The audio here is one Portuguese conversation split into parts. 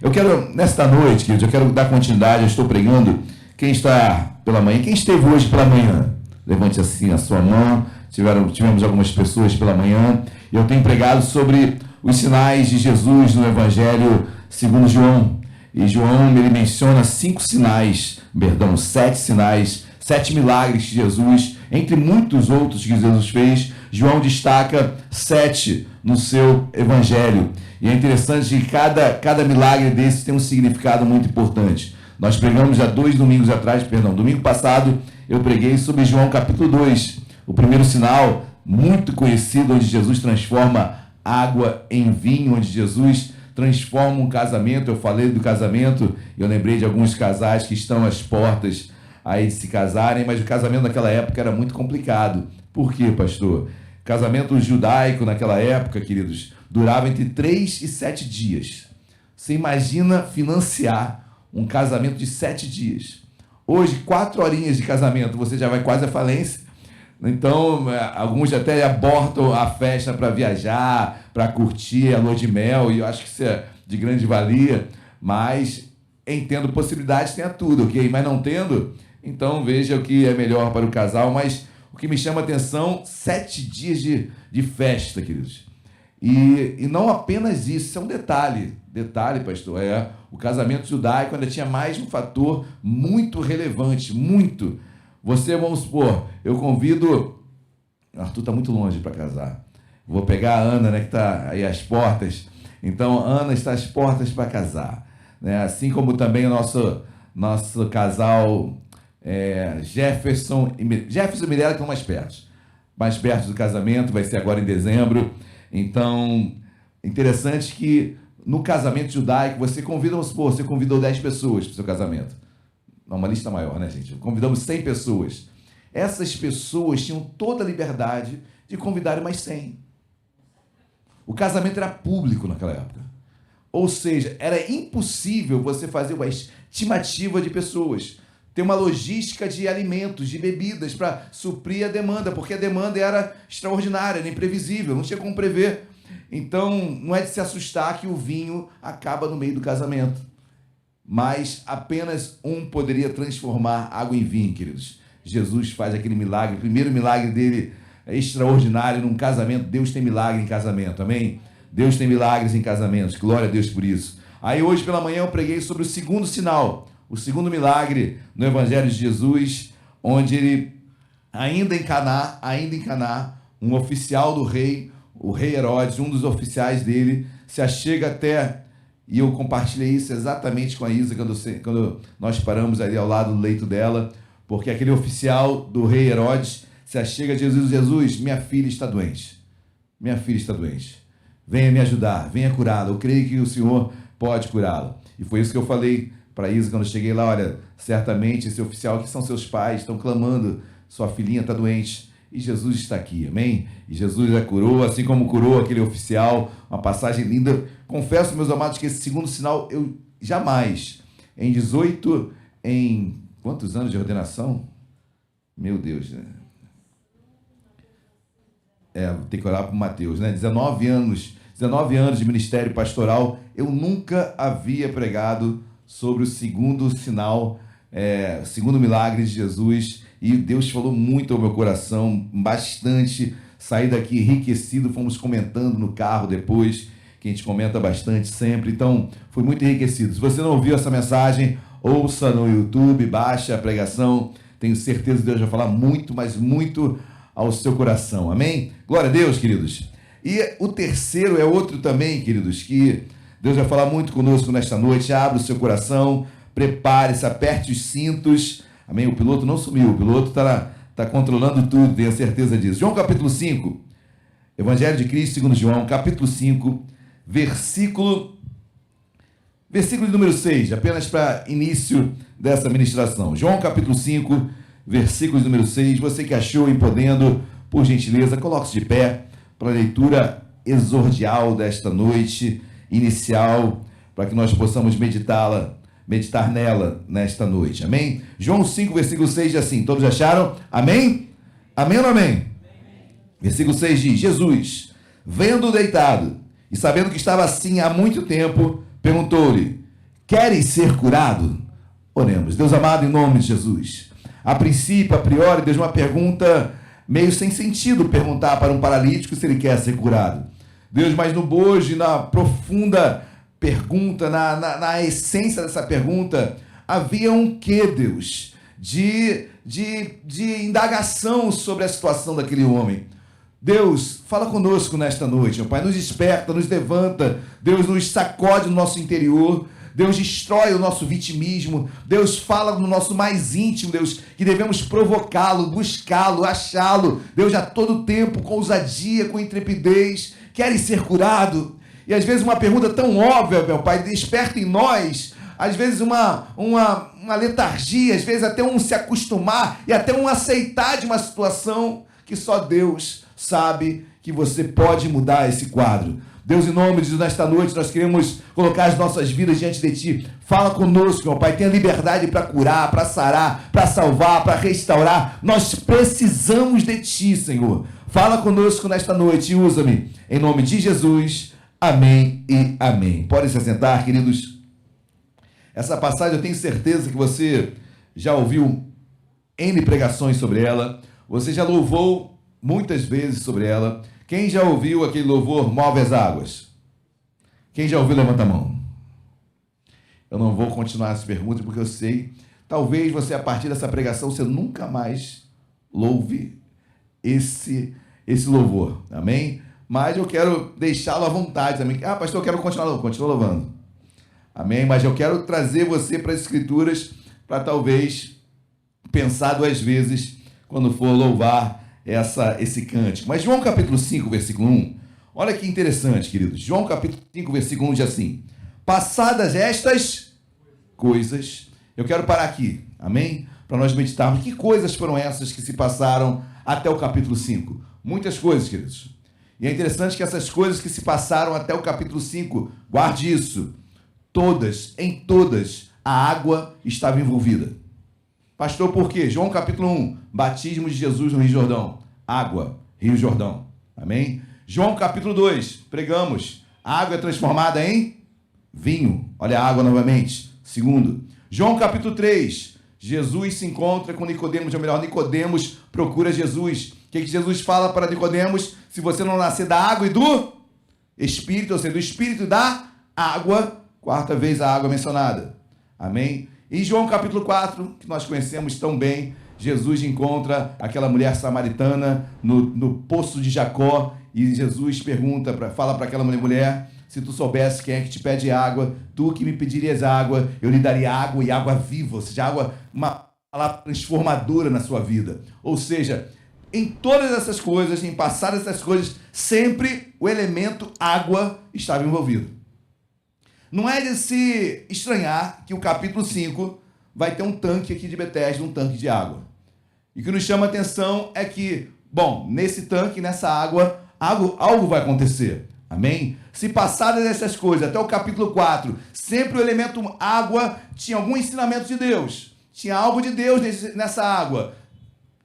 Eu quero, nesta noite, queridos, eu quero dar continuidade, eu estou pregando. Quem está pela manhã, quem esteve hoje pela manhã? Levante assim a sua mão. Tivemos algumas pessoas pela manhã. Eu tenho pregado sobre os sinais de Jesus no Evangelho segundo João. E João, ele menciona 7 sinais, 7 milagres de Jesus, entre muitos outros que Jesus fez. João destaca 7 no seu Evangelho. E é interessante que cada milagre desse tem um significado muito importante. Nós pregamos já 2 domingos atrás, domingo passado, eu preguei sobre João capítulo 2, o primeiro sinal muito conhecido, onde Jesus transforma água em vinho, onde Jesus transforma um casamento. Eu falei do casamento, eu lembrei de alguns casais que estão às portas aí de se casarem, mas o casamento naquela época era muito complicado. Por quê, pastor? Casamento judaico naquela época, queridos, durava entre 3 e 7 dias. Você imagina financiar um casamento de 7 dias. Hoje, 4 horinhas de casamento, você já vai quase à falência. Então, alguns até abortam a festa para viajar, para curtir a lua de mel, e eu acho que isso é de grande valia, mas entendo possibilidades, tenha tudo, ok? Mas não tendo, então veja o que é melhor para o casal. Mas o que me chama a atenção, 7 dias de festa, queridos. E não apenas isso, isso é um detalhe, pastor, o casamento judaico ainda tinha mais um fator muito relevante, muito. Você, vamos supor, eu convido, Arthur está muito longe para casar, vou pegar a Ana, né, que está aí às portas. Então, Ana está às portas para casar, né? Assim como também o nosso casal Jefferson e Mirella, que estão mais perto do casamento, vai ser agora em dezembro. Então, interessante que no casamento judaico, você convidou 10 pessoas para o seu casamento. Uma lista maior, né, gente? Convidamos 100 pessoas. Essas pessoas tinham toda a liberdade de convidar mais 100. O casamento era público naquela época. Ou seja, era impossível você fazer uma estimativa de pessoas, ter uma logística de alimentos, de bebidas para suprir a demanda, porque a demanda era extraordinária, era imprevisível, não tinha como prever. Então, não é de se assustar que o vinho acaba no meio do casamento. Mas apenas um poderia transformar água em vinho, queridos. Jesus faz aquele milagre, o primeiro milagre dele é extraordinário num casamento. Deus tem milagre em casamento, amém? Deus tem milagres em casamentos, glória a Deus por isso. Aí hoje pela manhã eu preguei sobre o segundo sinal, o segundo milagre no Evangelho de Jesus, onde ele, ainda em Caná, um oficial do rei, o rei Herodes, um dos oficiais dele, se achega até... E eu compartilhei isso exatamente com a Isa quando nós paramos ali ao lado do leito dela, porque aquele oficial do rei Herodes se achega a Jesus: Jesus, minha filha está doente. Venha me ajudar, venha curá-la. Eu creio que o Senhor pode curá-la. E foi isso que eu falei para a Isa quando eu cheguei lá: olha, certamente esse oficial aqui são seus pais, estão clamando, sua filhinha está doente. E Jesus está aqui, amém? E Jesus a curou, assim como curou aquele oficial, uma passagem linda. Confesso, meus amados, que esse segundo sinal, eu jamais, em quantos anos de ordenação? Meu Deus, né? Tem que orar para o Mateus, né? 19 anos de ministério pastoral, eu nunca havia pregado sobre o segundo sinal, segundo milagre de Jesus. E Deus falou muito ao meu coração, bastante. Saí daqui enriquecido, fomos comentando no carro depois, que a gente comenta bastante sempre. Então, foi muito enriquecido. Se você não ouviu essa mensagem, ouça no YouTube, baixe a pregação. Tenho certeza que Deus vai falar muito, mas muito ao seu coração. Amém? Glória a Deus, queridos. E o terceiro é outro também, queridos, que Deus vai falar muito conosco nesta noite. Abra o seu coração, prepare-se, aperte os cintos. Amém? O piloto não sumiu, o piloto está controlando tudo, tenho certeza disso. João capítulo 5, Evangelho de Cristo segundo João, capítulo 5, versículo de número 6, apenas para início dessa ministração. João capítulo 5, versículo de número 6, você que achou e podendo, por gentileza, coloque-se de pé para a leitura exordial desta noite, inicial, para que nós possamos meditar nela nesta noite, amém? João 5, versículo 6 diz assim, todos acharam? Amém? Amém ou não amém? Amém. Versículo 6 diz, Jesus, vendo-o deitado e sabendo que estava assim há muito tempo, perguntou-lhe, Queres ser curado? Oremos. Deus amado, em nome de Jesus. A princípio, a priori, Deus, uma pergunta meio sem sentido perguntar para um paralítico se ele quer ser curado. Deus, mas no bojo, na profunda pergunta, na essência dessa pergunta, havia um quê, Deus, de indagação sobre a situação daquele homem. Deus, fala conosco nesta noite, meu Pai, nos desperta, nos levanta, Deus nos sacode no nosso interior, Deus destrói o nosso vitimismo, Deus fala no nosso mais íntimo, Deus, que devemos provocá-lo, buscá-lo, achá-lo, Deus, a todo tempo, com ousadia, com intrepidez. Queres ser curado? E às vezes uma pergunta tão óbvia, meu Pai, desperta em nós, às vezes uma letargia, às vezes até um se acostumar e até um aceitar de uma situação que só Deus sabe que você pode mudar esse quadro. Deus, em nome de Jesus, nesta noite, nós queremos colocar as nossas vidas diante de Ti. Fala conosco, meu Pai. Tenha liberdade para curar, para sarar, para salvar, para restaurar. Nós precisamos de Ti, Senhor. Fala conosco nesta noite e usa-me. Em nome de Jesus. Amém e amém. Podem se assentar, queridos. Essa passagem eu tenho certeza que você já ouviu N pregações sobre ela. Você já louvou muitas vezes sobre ela. Quem já ouviu aquele louvor Move as Águas? Quem já ouviu, levanta a mão. Eu não vou continuar essa pergunta porque eu sei, talvez você, a partir dessa pregação, você nunca mais louve esse louvor, amém? Mas eu quero deixá-lo à vontade também. Ah, pastor, eu quero continuar louvando, amém? Mas eu quero trazer você para as Escrituras para talvez pensar 2 vezes quando for louvar esse cântico. Mas João capítulo 5, versículo 1, olha que interessante, queridos. João capítulo 5, versículo 1 diz assim: passadas estas coisas, eu quero parar aqui, amém? Para nós meditarmos. Que coisas foram essas que se passaram até o capítulo 5? Muitas coisas, queridos. E é interessante que essas coisas que se passaram até o capítulo 5, guarde isso, em todas, a água estava envolvida. Pastor, por quê? João capítulo 1, batismo de Jesus no Rio Jordão. Água, Rio Jordão. Amém? João capítulo 2, pregamos. A água é transformada em vinho. Olha a água novamente. Segundo. João capítulo 3, Jesus se encontra com Nicodemos, ou melhor, Nicodemos procura Jesus. O que Jesus fala para Nicodemos? Se você não nascer da água e do Espírito, ou seja, do Espírito e da água, 4ª vez a água mencionada. Amém? Em João capítulo 4, que nós conhecemos tão bem, Jesus encontra aquela mulher samaritana no poço de Jacó, e Jesus fala para aquela mulher: se tu soubesse quem é que te pede água, tu que me pedirias água, eu lhe daria água, e água viva, ou seja, água, uma palavra transformadora na sua vida. Ou seja, em todas essas coisas, em passar essas coisas, sempre o elemento água estava envolvido. Não é de se estranhar que o capítulo 5 vai ter um tanque aqui de Betesda, um tanque de água. E o que nos chama a atenção é que, bom, nesse tanque, nessa água, algo vai acontecer. Amém? Se passadas essas coisas até o capítulo 4, sempre o elemento água tinha algum ensinamento de Deus. Tinha algo de Deus nessa água.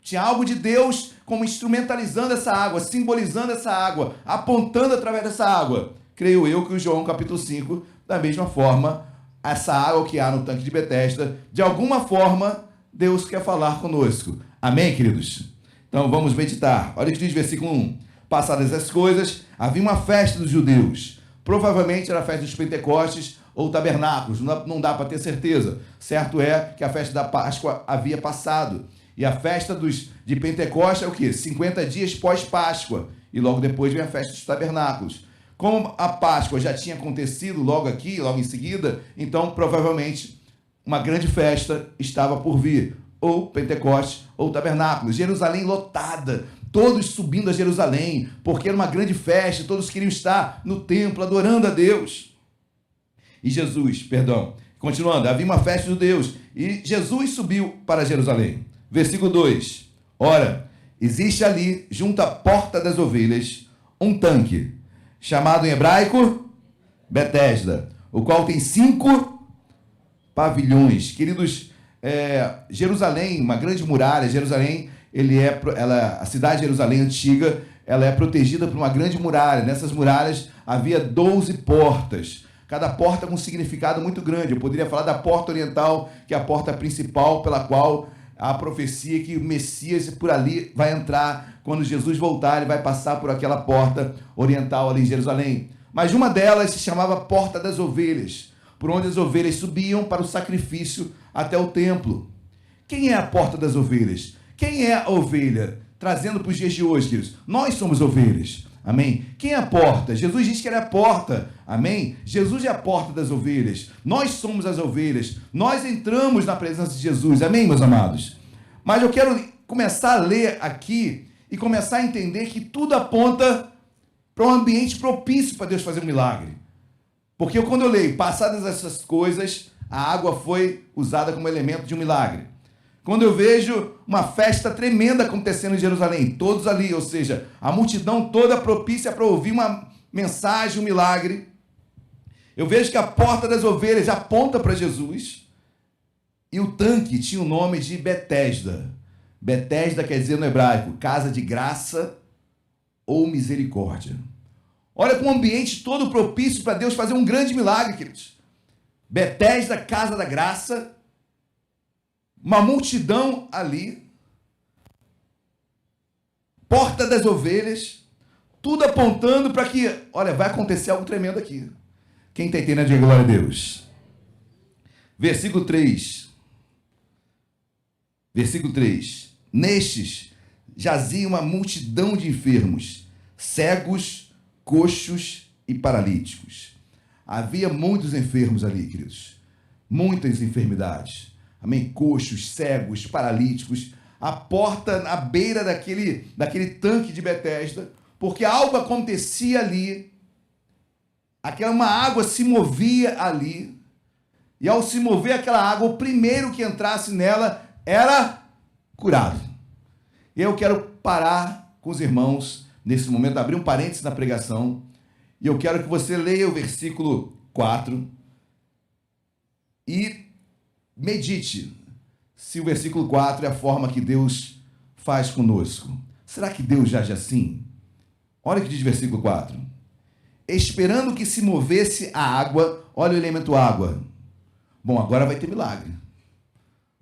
Tinha algo de Deus como instrumentalizando essa água, simbolizando essa água, apontando através dessa água. Creio eu que o João capítulo 5, da mesma forma, essa água que há no tanque de Betesda, de alguma forma, Deus quer falar conosco. Amém, queridos? Então vamos meditar. Olha o que diz versículo 1. Passadas as coisas, havia uma festa dos judeus. Provavelmente era a festa dos Pentecostes ou tabernáculos, não dá para ter certeza. Certo é que a festa da Páscoa havia passado. E a festa de Pentecostes é o quê? 50 dias pós-Páscoa. E logo depois vem a festa dos tabernáculos. Como a Páscoa já tinha acontecido logo em seguida, então provavelmente uma grande festa estava por vir, ou Pentecostes, ou tabernáculos. Jerusalém lotada, todos subindo a Jerusalém, porque era uma grande festa, todos queriam estar no templo adorando a Deus. Continuando, havia uma festa de Deus, e Jesus subiu para Jerusalém. Versículo 2, ora, existe ali, junto à porta das ovelhas, um tanque, chamado em hebraico Betesda, o qual tem 5 pavilhões. Queridos, Jerusalém, uma grande muralha. Jerusalém, a cidade de Jerusalém antiga, ela é protegida por uma grande muralha. Nessas muralhas havia 12 portas. Cada porta com um significado muito grande. Eu poderia falar da porta oriental, que é a porta principal pela qual a profecia que o Messias por ali vai entrar. Quando Jesus voltar, ele vai passar por aquela porta oriental ali em Jerusalém. Mas uma delas se chamava Porta das Ovelhas, por onde as ovelhas subiam para o sacrifício até o templo. Quem é a Porta das Ovelhas? Quem é a ovelha? Trazendo para os dias de hoje, queridos. Nós somos ovelhas. Amém? Quem é a porta? Jesus disse que ele é a porta. Amém? Jesus é a porta das ovelhas. Nós somos as ovelhas. Nós entramos na presença de Jesus. Amém, meus amados? Mas eu quero começar a ler aqui e começar a entender que tudo aponta para um ambiente propício para Deus fazer um milagre. Porque quando eu leio, passadas essas coisas, a água foi usada como elemento de um milagre. Quando eu vejo uma festa tremenda acontecendo em Jerusalém, todos ali, ou seja, a multidão toda propícia para ouvir uma mensagem, um milagre. Eu vejo que a Porta das Ovelhas aponta para Jesus e o tanque tinha o nome de Betesda. Betesda quer dizer no hebraico, casa de graça ou misericórdia. Olha com o ambiente todo propício para Deus fazer um grande milagre, queridos. Betesda, casa da graça, uma multidão ali, Porta das Ovelhas, tudo apontando para que, olha, vai acontecer algo tremendo aqui. Quem está entendendo, diga glória a Deus. Versículo 3. Versículo 3. Nestes jazia uma multidão de enfermos, cegos, coxos e paralíticos. Havia muitos enfermos ali, queridos. Muitas enfermidades. Amém? Coxos, cegos, paralíticos. A porta na beira daquele tanque de Betesda, porque algo acontecia ali. Uma água se movia ali. E ao se mover aquela água, o primeiro que entrasse nela era curado. Eu quero parar com os irmãos nesse momento, abrir um parênteses na pregação, e eu quero que você leia o versículo 4 e medite se o versículo 4 é a forma que Deus faz conosco. Será que Deus age assim? Olha o que diz o versículo 4. Esperando que se movesse a água, olha o elemento água. Bom, agora vai ter milagre.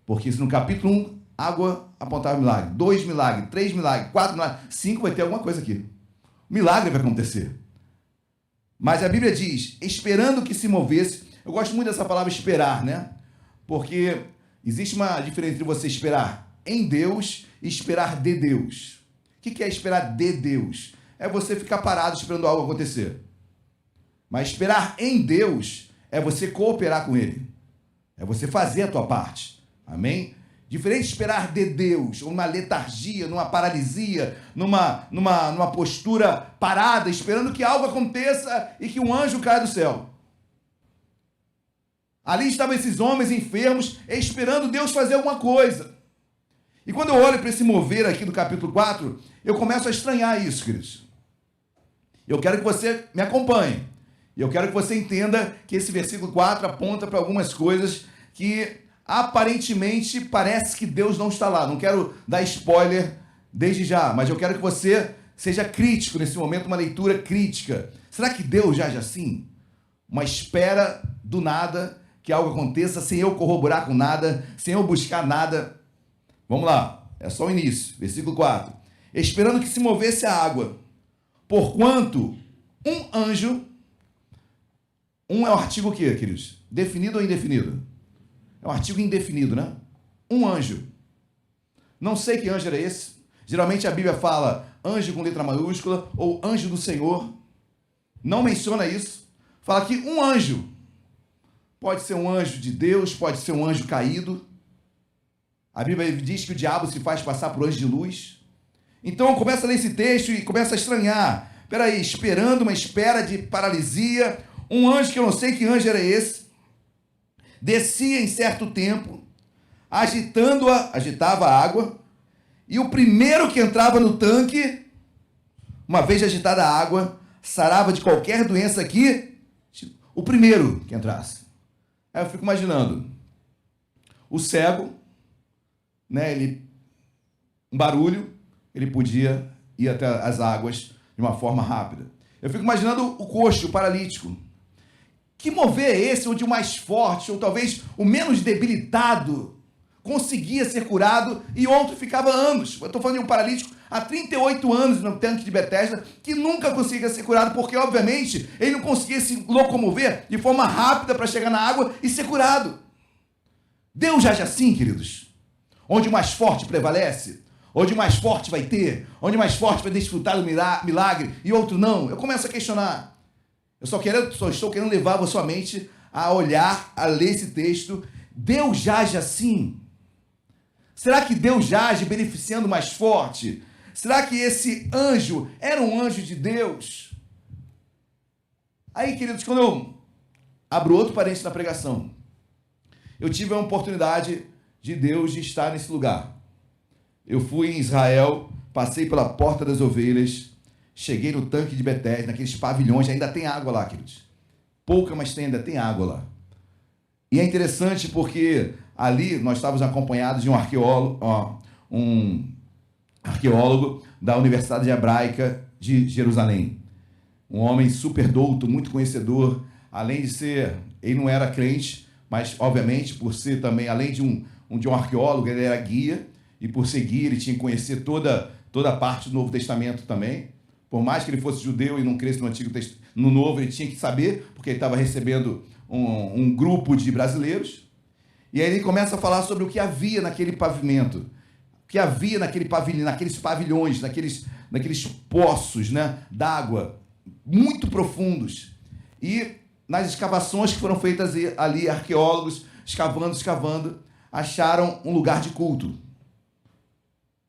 Porque se no capítulo 1, água apontava milagre, 2 milagres, 3 milagres, 4 milagres, 5 vai ter alguma coisa aqui. Milagre vai acontecer. Mas a Bíblia diz, esperando que se movesse. Eu gosto muito dessa palavra esperar, né? Porque existe uma diferença entre você esperar em Deus e esperar de Deus. O que é esperar de Deus? É você ficar parado esperando algo acontecer. Mas esperar em Deus é você cooperar com Ele. É você fazer a tua parte. Amém? Diferente de esperar de Deus, numa letargia, numa paralisia, numa postura parada, esperando que algo aconteça e que um anjo caia do céu. Ali estavam esses homens enfermos, esperando Deus fazer alguma coisa. E quando eu olho para esse mover aqui do capítulo 4, eu começo a estranhar isso, queridos. Eu quero que você me acompanhe. E eu quero que você entenda que esse versículo 4 aponta para algumas coisas que aparentemente parece que Deus não está lá. Não quero dar spoiler desde já, mas eu quero que você seja crítico nesse momento, uma leitura crítica. Será que Deus age assim? Uma espera do nada, que algo aconteça sem eu corroborar com nada, sem eu buscar nada. Vamos lá, é só o início, versículo 4. Esperando que se movesse a água, porquanto um anjo, um é o artigo o quê, queridos? Definido ou indefinido? É um artigo indefinido, né? Um anjo. Não sei que anjo era esse. Geralmente a Bíblia fala anjo com letra maiúscula ou anjo do Senhor. Não menciona isso. Fala que um anjo. Pode ser um anjo de Deus, pode ser um anjo caído. A Bíblia diz que o diabo se faz passar por anjo de luz. Então começa a ler esse texto e começa a estranhar. Peraí, esperando uma espera de paralisia. Um anjo que eu não sei que anjo era esse. Descia em certo tempo, agitava a água, e o primeiro que entrava no tanque, uma vez agitada a água, sarava de qualquer doença aqui, o primeiro que entrasse. Aí eu fico imaginando, o cego, né, um barulho, ele podia ir até as águas de uma forma rápida. Eu fico imaginando o coxo, o paralítico. Que mover é esse onde o mais forte, ou talvez o menos debilitado, conseguia ser curado e outro ficava anos? Eu estou falando de um paralítico há 38 anos no tanque de Betesda que nunca conseguia ser curado, porque, obviamente, ele não conseguia se locomover de forma rápida para chegar na água e ser curado. Deus age assim, queridos. Onde o mais forte prevalece, onde o mais forte vai ter, onde o mais forte vai desfrutar do milagre e outro não. Eu começo a questionar. Eu só estou querendo levar a sua mente a olhar, a ler esse texto. Deus age assim? Será que Deus age beneficiando o mais forte? Será que esse anjo era um anjo de Deus? Aí, queridos, quando eu abro outro parênteses na pregação, eu tive a oportunidade de Deus de estar nesse lugar. Eu fui em Israel, passei pela Porta das Ovelhas, cheguei no tanque de Betesda, naqueles pavilhões, ainda tem água lá, queridos. Pouca, mas ainda tem água lá. E é interessante porque ali nós estávamos acompanhados de um arqueólogo da Universidade Hebraica de Jerusalém. Um homem super douto, muito conhecedor, além de ser, ele não era crente, mas obviamente por ser também, além de um arqueólogo, ele era guia, e por ser guia ele tinha que conhecer toda a parte do Novo Testamento também. Por mais que ele fosse judeu e não cresce no Novo, ele tinha que saber, porque ele estava recebendo um grupo de brasileiros. E aí ele começa a falar sobre o que havia naquele pavimento, o que havia naqueles pavilhões, naqueles poços, né, d'água muito profundos. E nas escavações que foram feitas ali, arqueólogos escavando, acharam um lugar de culto.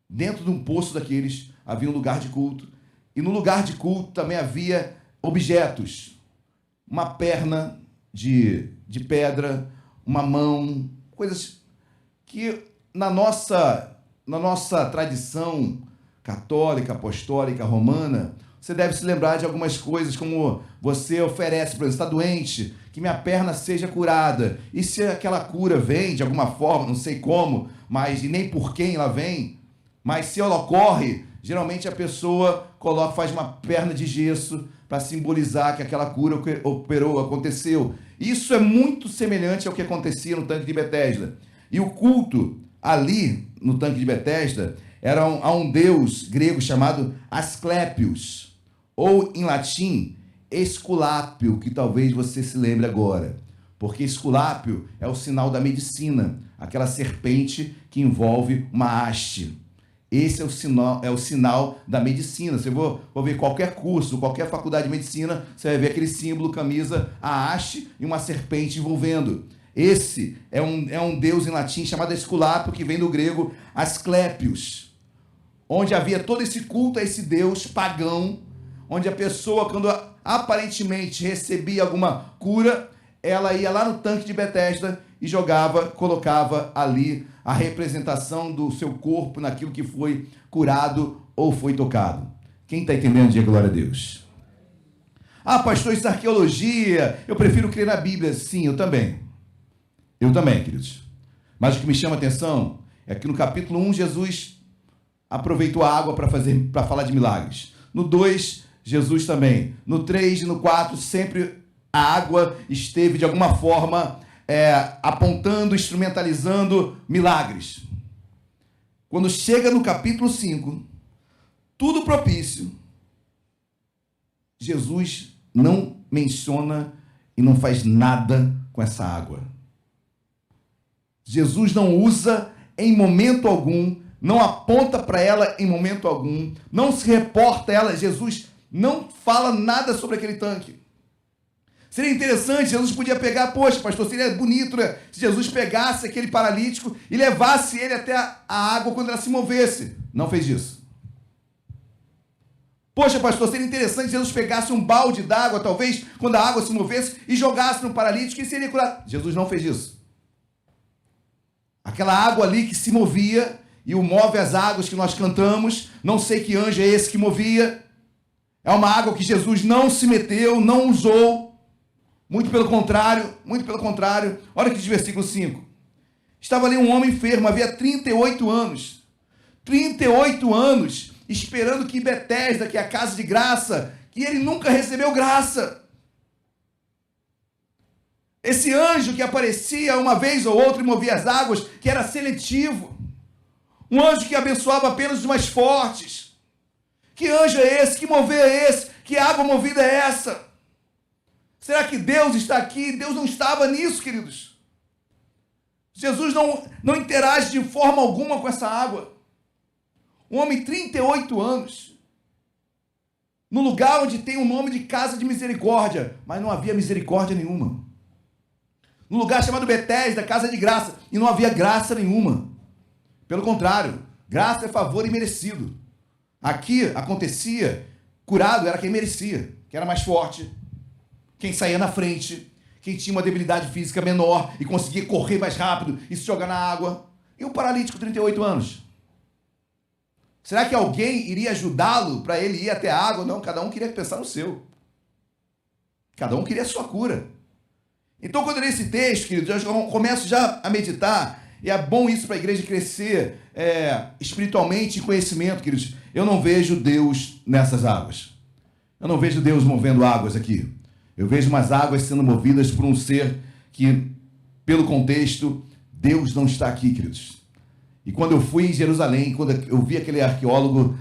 Dentro de um poço daqueles havia um lugar de culto. E no lugar de culto também havia objetos. Uma perna de pedra, uma mão, coisas que na nossa tradição católica, apostólica, romana, você deve se lembrar de algumas coisas, como você oferece, por exemplo, está doente, que minha perna seja curada. E se aquela cura vem de alguma forma, não sei como, mas e nem por quem ela vem, mas se ela ocorre, geralmente a pessoa faz uma perna de gesso para simbolizar que aquela cura aconteceu. Isso é muito semelhante ao que acontecia no tanque de Betesda. E o culto ali, no tanque de Betesda, era a um deus grego chamado Asclépios, ou em latim, Esculápio, que talvez você se lembre agora. Porque Esculápio é o sinal da medicina, aquela serpente que envolve uma haste. Esse é o sinal da medicina. Você for ver qualquer curso, qualquer faculdade de medicina, você vai ver aquele símbolo, camisa, a haste e uma serpente envolvendo. Esse é um deus em latim chamado Esculápio, que vem do grego Asclépios, onde havia todo esse culto a esse deus pagão, onde a pessoa, quando aparentemente recebia alguma cura, ela ia lá no tanque de Betesda e colocava ali a representação do seu corpo naquilo que foi curado ou foi tocado. Quem está entendendo, diga glória a Deus. Ah, pastor, isso é arqueologia, eu prefiro crer na Bíblia. Sim, eu também. Eu também, queridos. Mas o que me chama a atenção é que no capítulo 1, Jesus aproveitou a água para falar de milagres. No 2, Jesus também. No 3 e no 4, sempre a água esteve de alguma forma apontando, instrumentalizando milagres. Quando chega no capítulo 5, tudo propício, Jesus não menciona e não faz nada com essa água. Jesus não usa em momento algum, não aponta para ela em momento algum, não se reporta a ela. Jesus não fala nada sobre aquele tanque. Seria interessante, Jesus podia pegar, poxa, pastor, seria bonito, né? Se Jesus pegasse aquele paralítico e levasse ele até a água quando ela se movesse. Não fez isso. Poxa, pastor, seria interessante se Jesus pegasse um balde d'água, talvez, quando a água se movesse, e jogasse no paralítico e seria curado. Jesus não fez isso. Aquela água ali que se movia, e o move as águas que nós cantamos, não sei que anjo é esse que movia, é uma água que Jesus não se meteu, não usou. Muito pelo contrário. Olha que diz versículo 5. Estava ali um homem enfermo, havia 38 anos. 38 anos esperando que Betesda, que é a casa de graça, que ele nunca recebeu graça. Esse anjo que aparecia uma vez ou outra e movia as águas, que era seletivo. Um anjo que abençoava apenas os mais fortes. Que anjo é esse? Que mover é esse? Que água movida é essa? Será que Deus está aqui? Deus não estava nisso, queridos. Jesus não interage de forma alguma com essa água. Um homem de 38 anos, no lugar onde tem o nome de casa de misericórdia, mas não havia misericórdia nenhuma. No lugar chamado Betesda, casa de graça, e não havia graça nenhuma. Pelo contrário, graça é favor imerecido. Aqui acontecia, curado era quem merecia, quem era mais forte, quem saía na frente, quem tinha uma debilidade física menor e conseguia correr mais rápido e se jogar na água. E o paralítico, 38 anos? Será que alguém iria ajudá-lo para ele ir até a água? Não, cada um queria pensar no seu. Cada um queria a sua cura. Então, quando eu leio esse texto, queridos, eu começo já a meditar, e é bom isso para a igreja crescer espiritualmente em conhecimento, queridos. Eu não vejo Deus nessas águas. Eu não vejo Deus movendo águas aqui. Eu vejo umas águas sendo movidas por um ser que, pelo contexto, Deus não está aqui, queridos. E quando eu fui em Jerusalém, quando eu vi aquele arqueólogo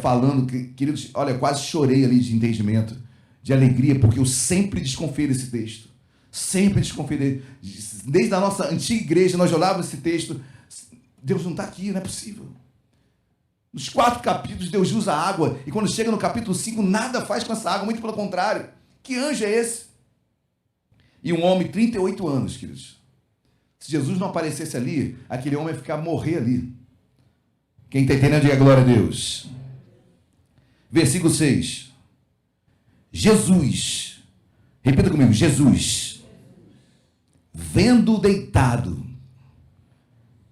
falando, queridos, olha, quase chorei ali de entendimento, de alegria, porque eu sempre desconfiei desse texto. Sempre desconfiei. Desde a nossa antiga igreja, nós olhávamos esse texto. Deus não está aqui, não é possível. Nos 4 capítulos, Deus usa a água. E quando chega no capítulo 5, nada faz com essa água. Muito pelo contrário. Que anjo é esse? E um homem, 38 anos, queridos. Se Jesus não aparecesse ali, aquele homem ia morrer ali. Quem está entendendo, diga glória a Deus. Versículo 6. Jesus. Repita comigo. Jesus, vendo-o deitado,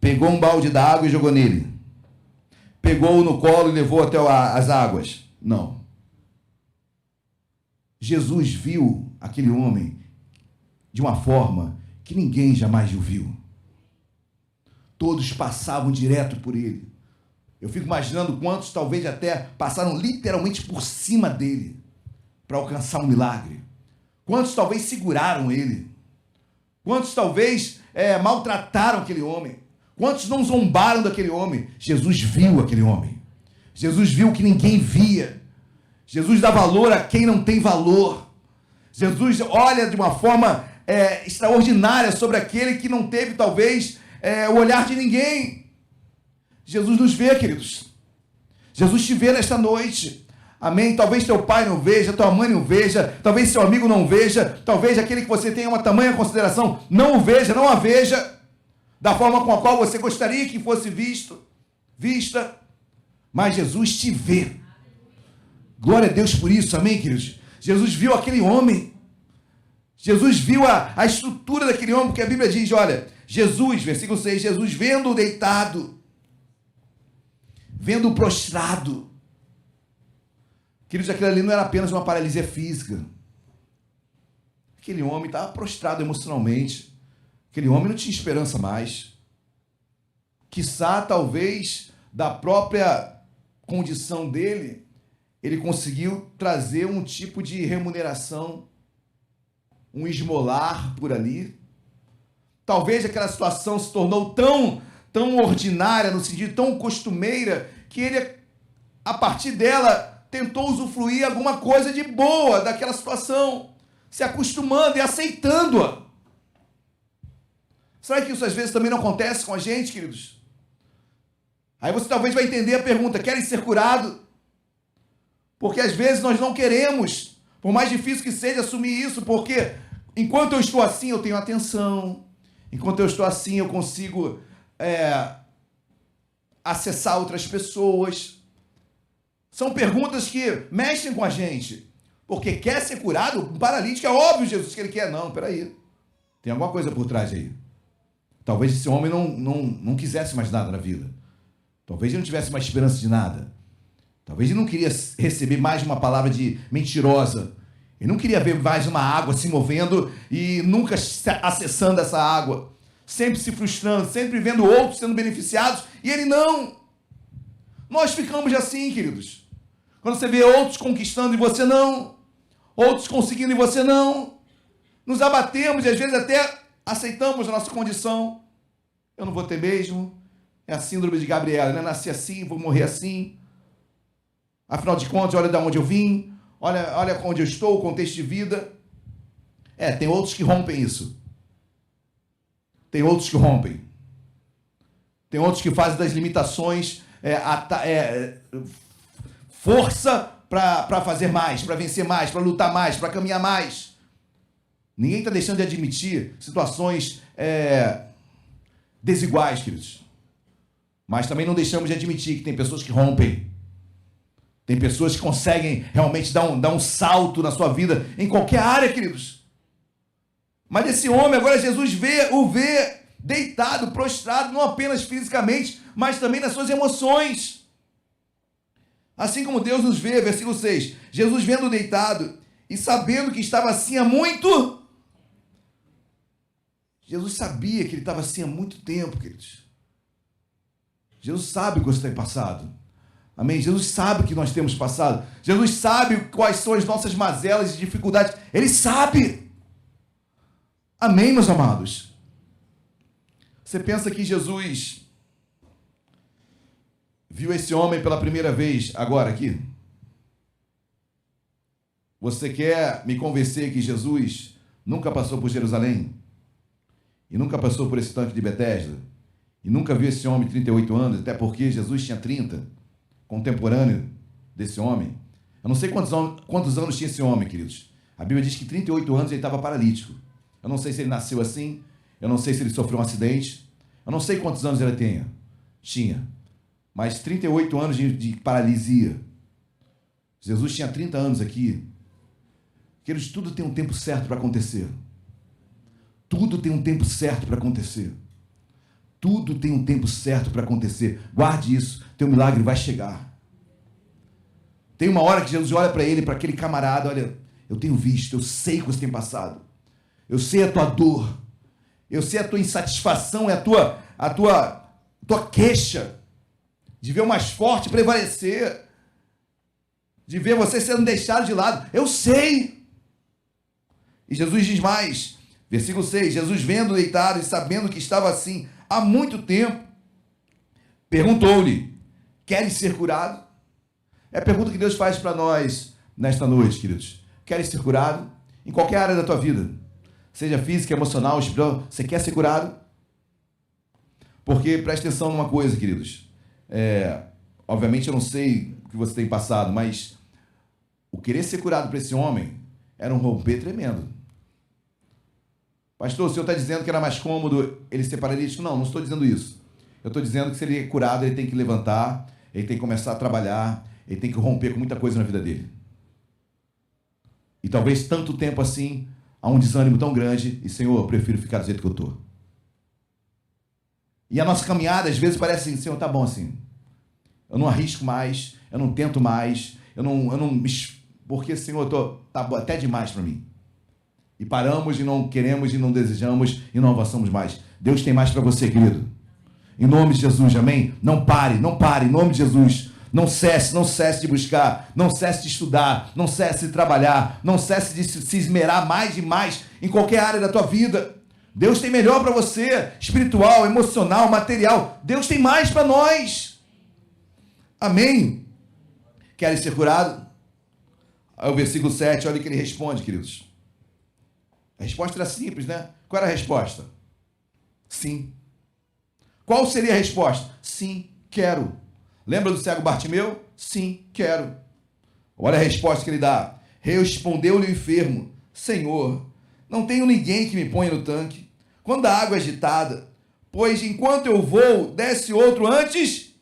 pegou um balde d'água e jogou nele. Pegou-o no colo e levou até as águas. Não. Jesus viu aquele homem de uma forma que ninguém jamais o viu. Todos passavam direto por ele. Eu fico imaginando quantos talvez até passaram literalmente por cima dele para alcançar um milagre. Quantos talvez seguraram ele? Quantos talvez maltrataram aquele homem? Quantos não zombaram daquele homem? Jesus viu aquele homem. Jesus viu que ninguém via. Jesus dá valor a quem não tem valor. Jesus olha de uma forma extraordinária sobre aquele que não teve talvez o olhar de ninguém. Jesus nos vê, queridos. Jesus te vê nesta noite. Amém? Talvez teu pai não veja, tua mãe não veja, talvez seu amigo não veja, talvez aquele que você tenha uma tamanha consideração não o veja, não a veja da forma com a qual você gostaria que fosse vista, mas Jesus te vê. Glória a Deus por isso, amém, queridos? Jesus viu aquele homem, Jesus viu a estrutura daquele homem, porque a Bíblia diz, olha, Jesus, versículo 6, Jesus vendo-o deitado, vendo-o prostrado. Queridos, aquilo ali não era apenas uma paralisia física. Aquele homem estava prostrado emocionalmente. Aquele homem não tinha esperança mais. Quiçá, talvez, da própria condição dele, ele conseguiu trazer um tipo de remuneração, um esmolar por ali. Talvez aquela situação se tornou tão ordinária, no sentido tão costumeira, que ele, a partir dela, tentou usufruir alguma coisa de boa daquela situação, se acostumando e aceitando-a. Será que isso às vezes também não acontece com a gente, queridos? Aí você talvez vai entender a pergunta, querem ser curado? Porque às vezes nós não queremos, por mais difícil que seja assumir isso, porque enquanto eu estou assim eu tenho atenção, enquanto eu estou assim eu consigo acessar outras pessoas. São perguntas que mexem com a gente. Porque quer ser curado? Um paralítico, é óbvio, Jesus, que ele quer. Não, peraí. Tem alguma coisa por trás aí. Talvez esse homem não quisesse mais nada na vida. Talvez ele não tivesse mais esperança de nada. Talvez ele não queria receber mais uma palavra de mentirosa. Ele não queria ver mais uma água se movendo e nunca acessando essa água. Sempre se frustrando, sempre vendo outros sendo beneficiados. E ele não. Nós ficamos assim, queridos. Quando você vê outros conquistando e você não. Outros conseguindo e você não. nos abatemos e às vezes até aceitamos a nossa condição. Eu não vou ter mesmo. É a síndrome de Gabriela, né? Nasci assim, vou morrer assim. Afinal de contas, olha de onde eu vim, olha onde eu estou, o contexto de vida. Tem outros que rompem isso. Tem outros que rompem. Tem outros que fazem das limitações força para fazer mais, para vencer mais, para lutar mais, para caminhar mais. Ninguém está deixando de admitir situações desiguais, queridos. Mas também não deixamos de admitir que tem pessoas que rompem. Tem pessoas que conseguem realmente dar um salto na sua vida, em qualquer área, queridos. Mas esse homem, agora Jesus o vê deitado, prostrado, não apenas fisicamente, mas também nas suas emoções. Assim como Deus nos vê, versículo 6. Jesus vendo deitado e sabendo que estava assim há muito. Jesus sabia que ele estava assim há muito tempo, queridos. Jesus sabe o que você tem passado. Amém? Jesus sabe o que nós temos passado. Jesus sabe quais são as nossas mazelas e dificuldades. Ele sabe. Amém, meus amados? Você pensa que Jesus viu esse homem pela primeira vez agora aqui? Você quer me convencer que Jesus nunca passou por Jerusalém? E nunca passou por esse tanque de Betesda? E nunca viu esse homem de 38 anos? Até porque Jesus tinha 30, contemporâneo desse homem. Eu não sei quantos anos tinha esse homem, queridos. A Bíblia diz que 38 anos ele estava paralítico. Eu não sei se ele nasceu assim, eu não sei se ele sofreu um acidente, eu não sei quantos anos ele tinha, mas 38 anos de paralisia. Jesus tinha 30 anos aqui. Queridos, tudo tem um tempo certo para acontecer. Tudo tem um tempo certo para acontecer. Tudo tem um tempo certo para acontecer. Guarde isso, teu milagre vai chegar. Tem uma hora que Jesus olha para ele, para aquele camarada, olha, eu tenho visto, eu sei o que você tem passado. Eu sei a tua dor. Eu sei a tua insatisfação, é a tua queixa de ver o mais forte prevalecer, de ver você sendo deixado de lado. Eu sei. E Jesus diz mais, versículo 6, Jesus vendo deitado e sabendo que estava assim há muito tempo, perguntou-lhe, queres ser curado? É a pergunta que Deus faz para nós nesta noite, queridos. Queres ser curado? Em qualquer área da tua vida. Seja física, emocional, espiritual, você quer ser curado? Porque, preste atenção numa coisa, queridos. Obviamente eu não sei o que você tem passado, mas o querer ser curado para esse homem era um romper tremendo. Pastor, o senhor está dizendo que era mais cômodo ele ser paralítico? Não estou dizendo isso. Eu estou dizendo que se ele é curado, ele tem que levantar, ele tem que começar a trabalhar, ele tem que romper com muita coisa na vida dele. E talvez tanto tempo assim, há um desânimo tão grande, e Senhor, eu prefiro ficar do jeito que eu estou. E a nossa caminhada, às vezes, parece assim, Senhor, tá bom assim. Eu não arrisco mais, eu não tento mais, eu não porque, Senhor, tá até demais para mim. E paramos e não queremos e não desejamos e não avançamos mais. Deus tem mais para você, querido. Em nome de Jesus, amém? Não pare, em nome de Jesus. Não cesse de buscar, não cesse de estudar, não cesse de trabalhar, não cesse de se esmerar mais e mais em qualquer área da tua vida. Deus tem melhor para você, espiritual, emocional, material. Deus tem mais para nós. Amém? Querem ser curado? Aí o versículo 7, olha o que ele responde, queridos. A resposta era simples, né? Qual era a resposta? Sim. Qual seria a resposta? Sim, quero. Lembra do cego Bartimeu? Sim, quero. Olha a resposta que ele dá. Respondeu-lhe o enfermo: Senhor, não tenho ninguém que me ponha no tanque quando a água é agitada, pois enquanto eu vou, desce outro antes.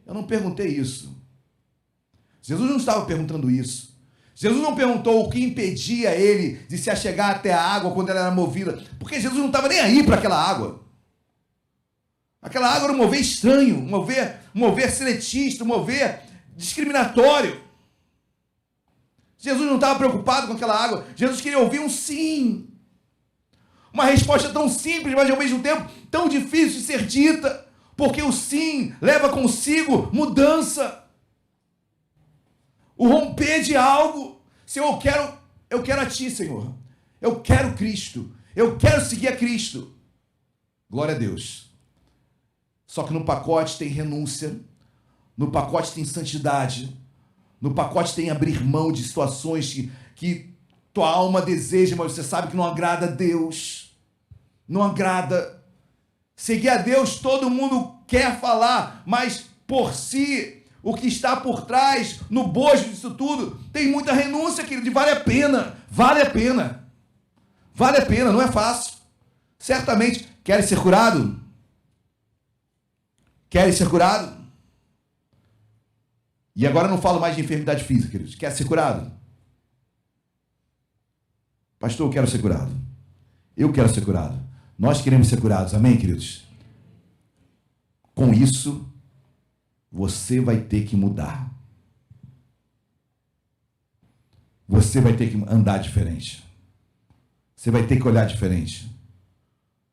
Eu não perguntei isso. Jesus não estava perguntando isso. Jesus não perguntou o que impedia ele de se achegar até a água quando ela era movida, porque Jesus não estava nem aí para aquela água. Aquela água era um mover estranho, um mover seletista, um mover discriminatório. Jesus não estava preocupado com aquela água. Jesus queria ouvir um sim. Uma resposta tão simples, mas ao mesmo tempo tão difícil de ser dita, porque o sim leva consigo mudança. O romper de algo. Senhor, eu quero a Ti, Senhor. Eu quero Cristo. Eu quero seguir a Cristo. Glória a Deus. Só que no pacote tem renúncia, no pacote tem santidade, no pacote tem abrir mão de situações que tua alma deseja, mas você sabe que não agrada a Deus. Não agrada. Seguir a Deus todo mundo quer falar, mas por si, o que está por trás, no bojo disso tudo, tem muita renúncia, querido, e vale a pena. Vale a pena. Vale a pena, não é fácil. Certamente, querem ser curado? Querem ser curado? E agora eu não falo mais de enfermidade física, queridos. Quer ser curado? Pastor, eu quero ser curado. Eu quero ser curado. Nós queremos ser curados. Amém, queridos? Com isso, você vai ter que mudar. Você vai ter que andar diferente. Você vai ter que olhar diferente.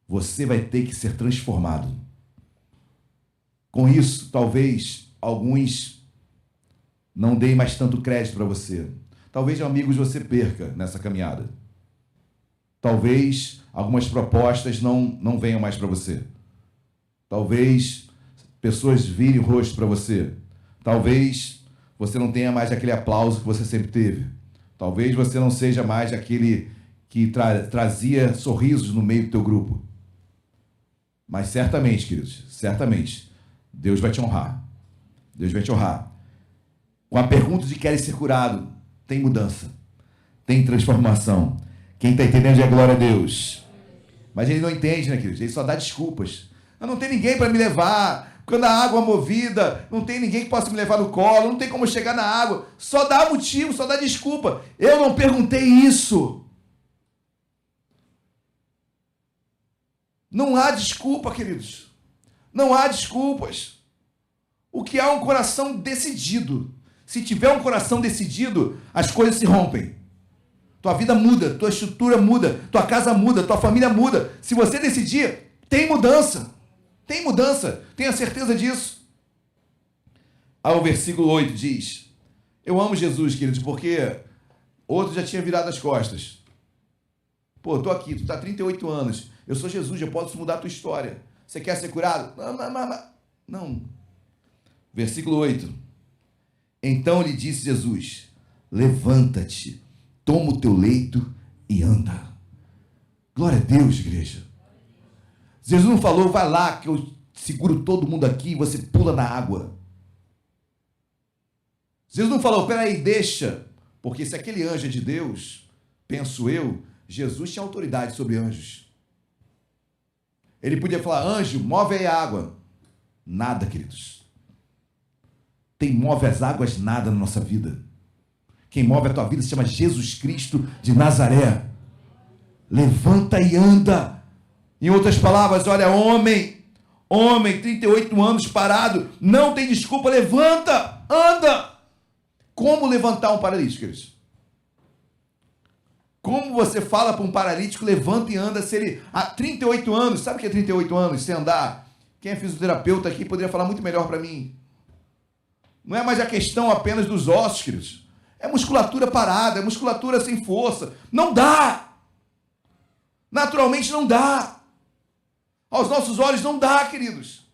Você vai ter que ser transformado. Com isso, talvez alguns não deem mais tanto crédito para você. Talvez amigos você perca nessa caminhada. Talvez algumas propostas não venham mais para você. Talvez pessoas virem o rosto para você. Talvez você não tenha mais aquele aplauso que você sempre teve. Talvez você não seja mais aquele que trazia sorrisos no meio do teu grupo. Mas certamente, queridos, certamente, Deus vai te honrar. Deus vai te honrar. Com a pergunta de queres ser curado, tem mudança, tem transformação. Quem está entendendo é glória a Deus. Mas ele não entende, né, queridos? Ele só dá desculpas. Eu não tenho ninguém para me levar. Quando a água é movida, não tem ninguém que possa me levar no colo, não tem como chegar na água. Só dá motivo, só dá desculpa. Eu não perguntei isso. Não há desculpa, queridos. Não há desculpas. O que há é um coração decidido. Se tiver um coração decidido, as coisas se rompem. Tua vida muda, tua estrutura muda, tua casa muda, tua família muda. Se você decidir, tem mudança. Tem mudança. Tenha certeza disso. Aí o versículo 8 diz: eu amo Jesus, queridos, porque outro já tinha virado as costas. Pô, tô aqui, tu tá há 38 anos. Eu sou Jesus, eu posso mudar a tua história. Você quer ser curado? Não. Versículo 8. Então lhe disse Jesus: levanta-te, toma o teu leito e anda. Glória a Deus, igreja. Jesus não falou, vai lá que eu seguro todo mundo aqui e você pula na água. Jesus não falou, peraí, deixa. Porque se aquele anjo é de Deus, penso eu, Jesus tinha autoridade sobre anjos. Ele podia falar, anjo, move aí a água. Nada, queridos. Quem move as águas, nada na nossa vida. Quem move a tua vida se chama Jesus Cristo de Nazaré. Levanta e anda. Em outras palavras, olha, homem, 38 anos parado, não tem desculpa, levanta, anda. Como levantar um paralítico, queridos? Como você fala para um paralítico, levanta e anda, se ele há 38 anos, sabe o que é 38 anos sem andar? Quem é fisioterapeuta aqui poderia falar muito melhor para mim. Não é mais a questão apenas dos ossos, queridos. É musculatura parada, é musculatura sem força. Não dá. Naturalmente não dá. Aos nossos olhos não dá, queridos.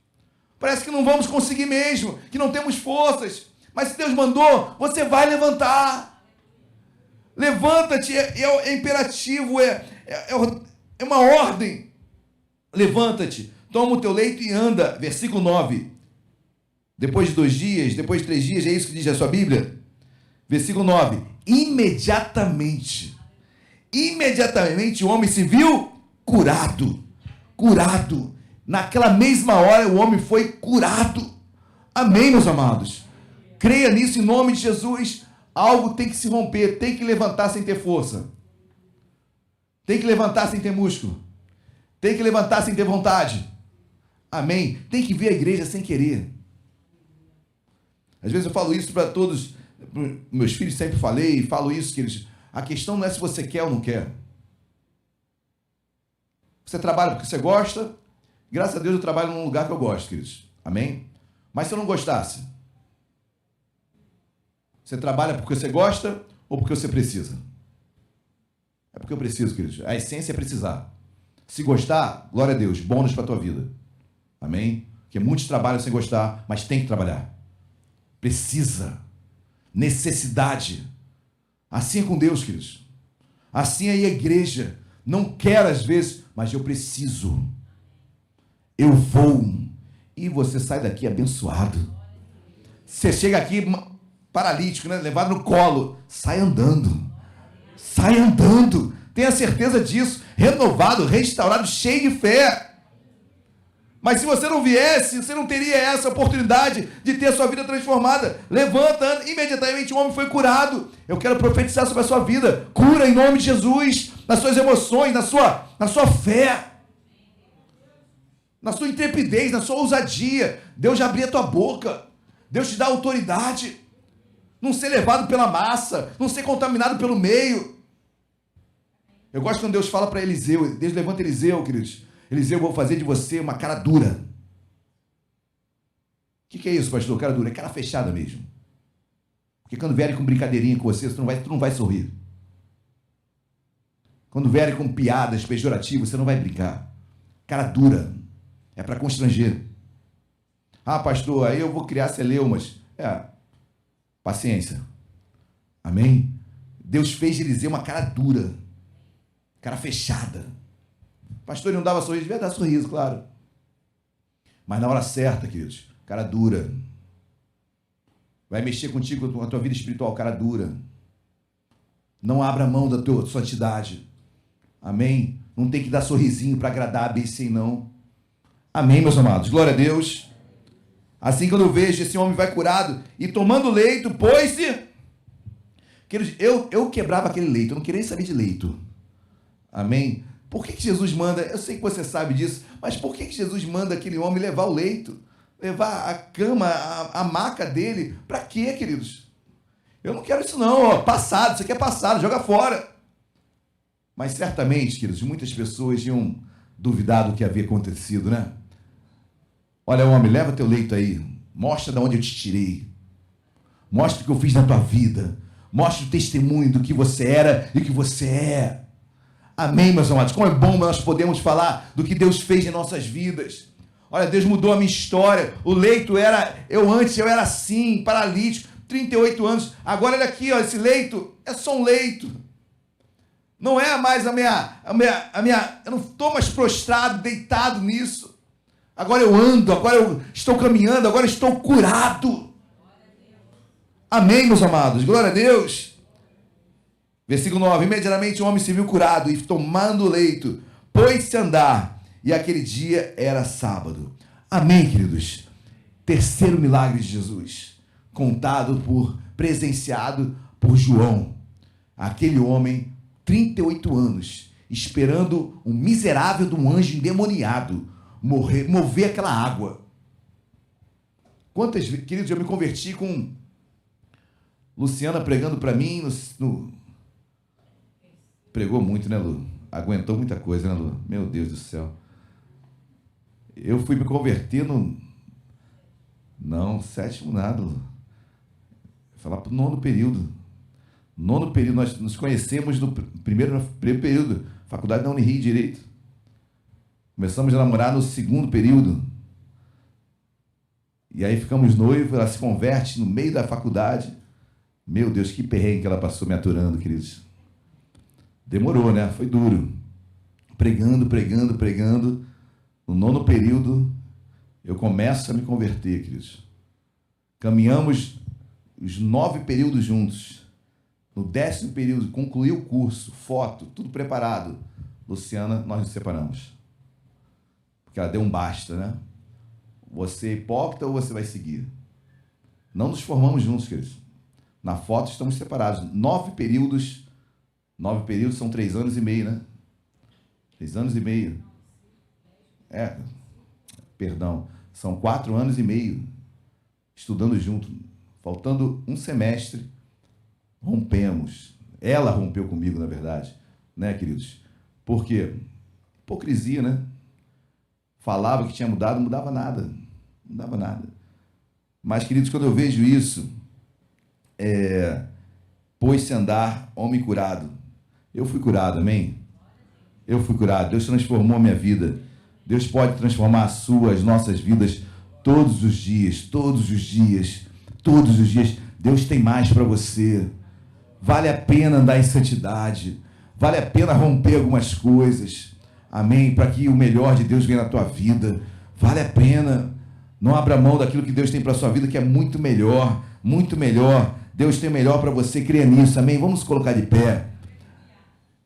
Parece que não vamos conseguir mesmo, que não temos forças. Mas se Deus mandou, você vai levantar. Levanta-te, é imperativo, é uma ordem. Levanta-te, toma o teu leito e anda. Versículo 9. Depois de 2 dias, depois de 3 dias, é isso que diz a sua Bíblia? Versículo 9. Imediatamente o homem se viu curado. Curado. Naquela mesma hora o homem foi curado. Amém, meus amados? Creia nisso em nome de Jesus. Algo tem que se romper, tem que levantar sem ter força. Tem que levantar sem ter músculo. Tem que levantar sem ter vontade. Amém? Tem que vir a igreja sem querer. Às vezes eu falo isso para todos, meus filhos sempre falei, falo isso, que eles, a questão não é se você quer ou não quer. Você trabalha porque você gosta. Graças a Deus eu trabalho num lugar que eu gosto, queridos. Amém? Mas se eu não gostasse? Você trabalha porque você gosta ou porque você precisa? É porque eu preciso, queridos. A essência é precisar. Se gostar, glória a Deus, bônus para a tua vida. Amém? Porque muitos trabalham sem gostar, mas tem que trabalhar. Precisa. Necessidade. Assim é com Deus, queridos. Assim é a igreja. Não quero às vezes, mas eu preciso. Eu vou. E você sai daqui abençoado. Você chega aqui paralítico, né? Levado no colo. Sai andando. Sai andando. Tenha certeza disso. Renovado, restaurado, cheio de fé. Mas se você não viesse, você não teria essa oportunidade de ter a sua vida transformada. Levanta, anda. Imediatamente o homem foi curado. Eu quero profetizar sobre a sua vida. Cura em nome de Jesus. Nas suas emoções, na sua fé. Na sua intrepidez, na sua ousadia. Deus já abriu a tua boca. Deus te dá autoridade. Não ser levado pela massa. Não ser contaminado pelo meio. Eu gosto quando Deus fala para Eliseu. Deus levanta Eliseu, queridos. Eliseu, eu vou fazer de você uma cara dura. O que é isso, pastor? Cara dura? É cara fechada mesmo. Porque quando vierem com brincadeirinha com você, tu não vai sorrir. Quando vierem com piadas pejorativas, você não vai brincar. Cara dura. É para constranger. Ah, pastor, aí eu vou criar celeumas. Paciência. Amém? Deus fez de Eliseu uma cara dura. Cara fechada. Pastor, ele não dava sorriso. Devia dar sorriso, claro. Mas na hora certa, queridos, cara dura. Vai mexer contigo, com a tua vida espiritual, cara dura. Não abra mão da tua santidade. Amém? Não tem que dar sorrisinho para agradar a bem não. Amém, meus amados? Glória a Deus. Assim, quando eu vejo esse homem vai curado e tomando leito, pôs-se. Queridos, eu quebrava aquele leito, eu não queria nem saber de leito. Amém? Por que Jesus manda, eu sei que você sabe disso, mas por que Jesus manda aquele homem levar o leito? Levar a cama, a maca dele? Para quê, queridos? Eu não quero isso não, passado, isso aqui é passado, joga fora. Mas certamente, queridos, muitas pessoas iam duvidar do que havia acontecido, né? Olha, homem, leva teu leito aí, mostra de onde eu te tirei, mostra o que eu fiz na tua vida, mostra o testemunho do que você era e o que você é. Amém, meus amados? Como é bom nós podemos falar do que Deus fez em nossas vidas. Olha, Deus mudou a minha história. O leito era, antes eu era assim, paralítico, 38 anos. Agora olha aqui, ó, esse leito é só um leito. Não é mais a minha, eu não estou mais prostrado, deitado nisso. Agora eu ando, agora eu estou caminhando, agora eu estou curado. Amém, meus amados? Glória a Deus. Versículo 9. Imediatamente o homem se viu curado e tomando o leito, pôs-se a andar. E aquele dia era sábado. Amém, queridos? Terceiro milagre de Jesus, presenciado por João. Aquele homem, 38 anos, esperando um miserável de um anjo endemoniado mover aquela água. Quantas vezes, queridos, eu me converti com Luciana pregando para mim Pregou muito, né, Lu? Aguentou muita coisa, né, Lu? Meu Deus do céu. Eu fui me converter Não, sétimo nada, Lu. Vou falar para o nono período. Nono período, nós nos conhecemos no primeiro período, faculdade da Unirio Direito. Começamos a namorar no segundo período. E aí ficamos noivos, ela se converte no meio da faculdade. Meu Deus, que perrengue que ela passou me aturando, queridos. Demorou, né? Foi duro. Pregando. No nono período, eu começo a me converter, queridos. Caminhamos os 9 períodos juntos. No 10º período, concluí o curso, foto, tudo preparado. Luciana, nós nos separamos. Porque ela deu um basta, né? Você é hipócrita ou você vai seguir? Não nos formamos juntos, queridos. Na foto estamos separados. 9 períodos. 9 períodos são 3 anos e meio, né? 3 anos e meio. Perdão. São 4 anos e meio. Estudando junto. Faltando um semestre, rompemos. Ela rompeu comigo, na verdade. Né, queridos? Por quê? Hipocrisia, né? Falava que tinha mudado, não mudava nada. Não mudava nada. Mas, queridos, quando eu vejo isso, pôs-se a andar, homem curado. Eu fui curado, amém? Eu fui curado. Deus transformou a minha vida. Deus pode transformar a sua, as nossas vidas todos os dias, todos os dias, todos os dias. Deus tem mais para você. Vale a pena andar em santidade. Vale a pena romper algumas coisas. Amém? Para que o melhor de Deus venha na tua vida. Vale a pena. Não abra mão daquilo que Deus tem para a sua vida, que é muito melhor. Muito melhor. Deus tem o melhor para você. Creia nisso. Amém? Vamos colocar de pé.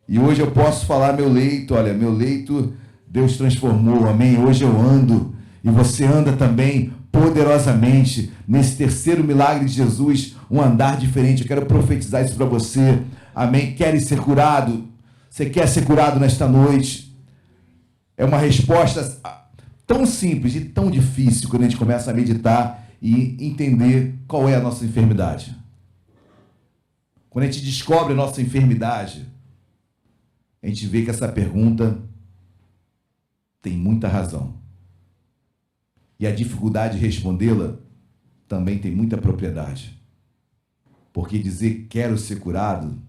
E hoje eu posso falar meu leito. Olha, meu leito Deus transformou. Amém? Hoje eu ando. E você anda também poderosamente nesse terceiro milagre de Jesus, um andar diferente. Eu quero profetizar isso para você. Amém? Quer ser curado? Você quer ser curado nesta noite? É uma resposta tão simples e tão difícil quando a gente começa a meditar e entender qual é a nossa enfermidade. Quando a gente descobre a nossa enfermidade, a gente vê que essa pergunta tem muita razão. E a dificuldade de respondê-la também tem muita propriedade. Porque dizer quero ser curado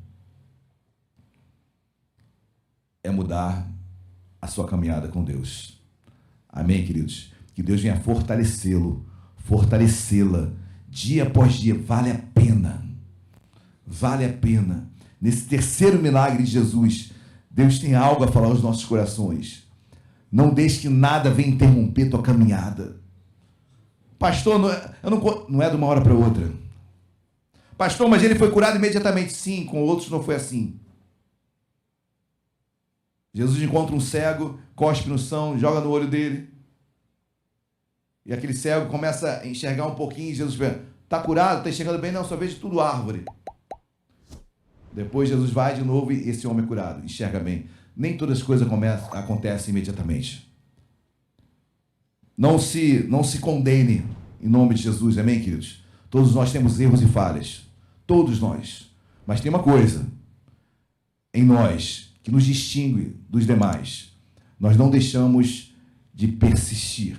é mudar a sua caminhada com Deus. Amém, queridos? Que Deus venha fortalecê-lo, fortalecê-la, dia após dia. Vale a pena. Vale a pena. Nesse terceiro milagre de Jesus, Deus tem algo a falar aos nossos corações. Não deixe que nada venha interromper tua caminhada. Pastor, não é de uma hora para outra. Pastor, mas ele foi curado imediatamente. Sim, com outros não foi assim. Jesus encontra um cego, cospe no chão, joga no olho dele. E aquele cego começa a enxergar um pouquinho. E Jesus pergunta, está curado? Está enxergando bem? Não, só vejo tudo árvore. Depois Jesus vai de novo e esse homem é curado. Enxerga bem. Nem todas as coisas acontecem imediatamente. Não se condene em nome de Jesus, amém, queridos? Todos nós temos erros e falhas. Todos nós. Mas tem uma coisa em nós que nos distingue dos demais. Nós não deixamos de persistir.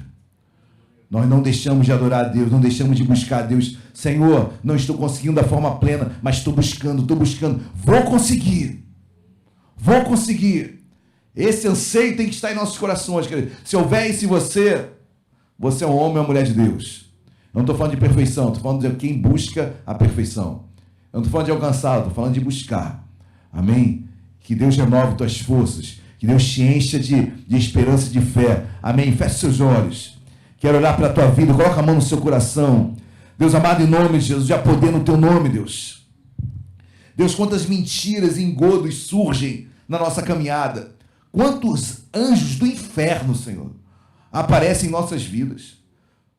Nós não deixamos de adorar a Deus, não deixamos de buscar a Deus. Senhor, não estou conseguindo da forma plena, mas estou buscando. Vou conseguir. Esse anseio tem que estar em nossos corações, querido. Se houver isso em você, você é um homem ou uma mulher de Deus. Eu não estou falando de perfeição, estou falando de quem busca a perfeição. Eu não estou falando de alcançar, estou falando de buscar. Amém? Que Deus renove tuas forças, que Deus te encha de esperança e de fé. Amém? Feche seus olhos. Quero olhar para a tua vida, coloca a mão no seu coração. Deus amado, em nome de Jesus, já poder no teu nome, Deus. Deus, quantas mentiras e engodos surgem na nossa caminhada. Quantos anjos do inferno, Senhor, aparecem em nossas vidas.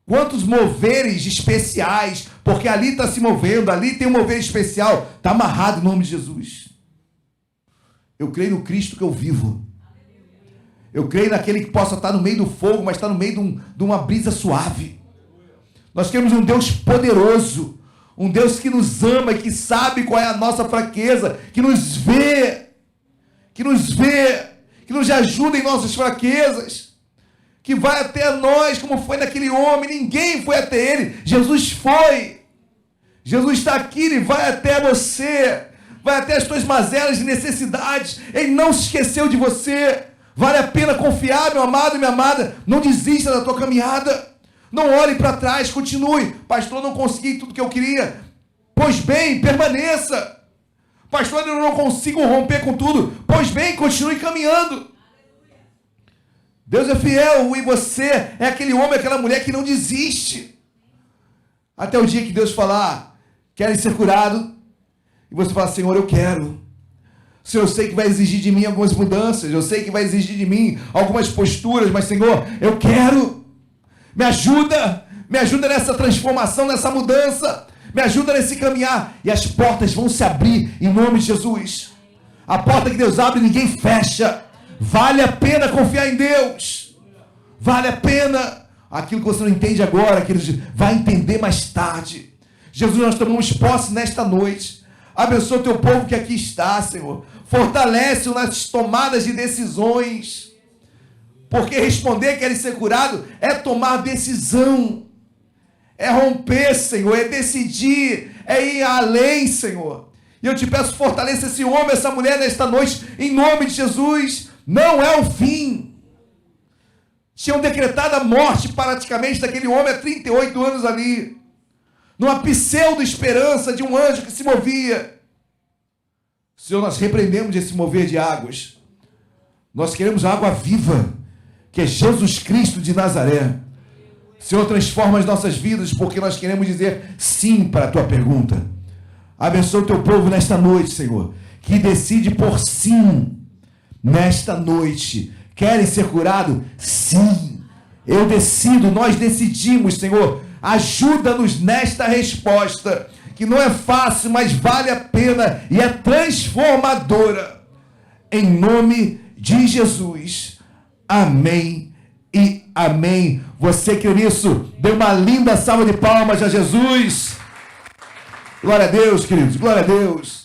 Quantos moveres especiais, porque ali está se movendo, ali tem um mover especial, está amarrado em nome de Jesus. Eu creio no Cristo que eu vivo. Eu creio naquele que possa estar no meio do fogo, mas está no meio de uma brisa suave. Nós temos um Deus poderoso, um Deus que nos ama e que sabe qual é a nossa fraqueza, que nos vê, que nos ajuda em nossas fraquezas, que vai até nós, como foi naquele homem. Ninguém foi até ele, Jesus foi. Jesus está aqui, ele vai até você, vai até as tuas mazelas e necessidades. Ele não se esqueceu de você. Vale a pena confiar, meu amado e minha amada. Não desista da tua caminhada. Não olhe para trás, continue. Pastor, não consegui tudo que eu queria. Pois bem, permaneça. Pastor, eu não consigo romper com tudo. Pois bem, continue caminhando. Deus é fiel e você é aquele homem, aquela mulher que não desiste. Até o dia que Deus falar, quer ser curado? E você fala, Senhor, eu quero. Senhor, eu sei que vai exigir de mim algumas mudanças, eu sei que vai exigir de mim algumas posturas, mas Senhor, eu quero. Me ajuda nessa transformação, nessa mudança, me ajuda nesse caminhar. E as portas vão se abrir em nome de Jesus. A porta que Deus abre, ninguém fecha. Vale a pena confiar em Deus. Vale a pena. Aquilo que você não entende agora, queridos, vai entender mais tarde. Jesus, nós tomamos posse nesta noite. Abençoa o teu povo que aqui está, Senhor. Fortalece-o nas tomadas de decisões. Porque responder quer ser curado é tomar decisão. É romper, Senhor. É decidir. É ir além, Senhor. E eu te peço, fortaleça esse homem, essa mulher nesta noite, em nome de Jesus. Não é o fim. Tinham decretado a morte praticamente daquele homem há 38 anos ali, numa pseudo-esperança de um anjo que se movia. Senhor, nós repreendemos esse mover de águas. Nós queremos água viva, que é Jesus Cristo de Nazaré. Senhor, transforma as nossas vidas, porque nós queremos dizer sim para a tua pergunta. Abençoa o teu povo nesta noite, Senhor, que decide por sim nesta noite. Querem ser curados? Sim. Eu decido, nós decidimos, Senhor. Ajuda-nos nesta resposta, que não é fácil, mas vale a pena e é transformadora. Em nome de Jesus. Amém e amém. Você crê nisso? Dê uma linda salva de palmas a Jesus. Glória a Deus, queridos. Glória a Deus.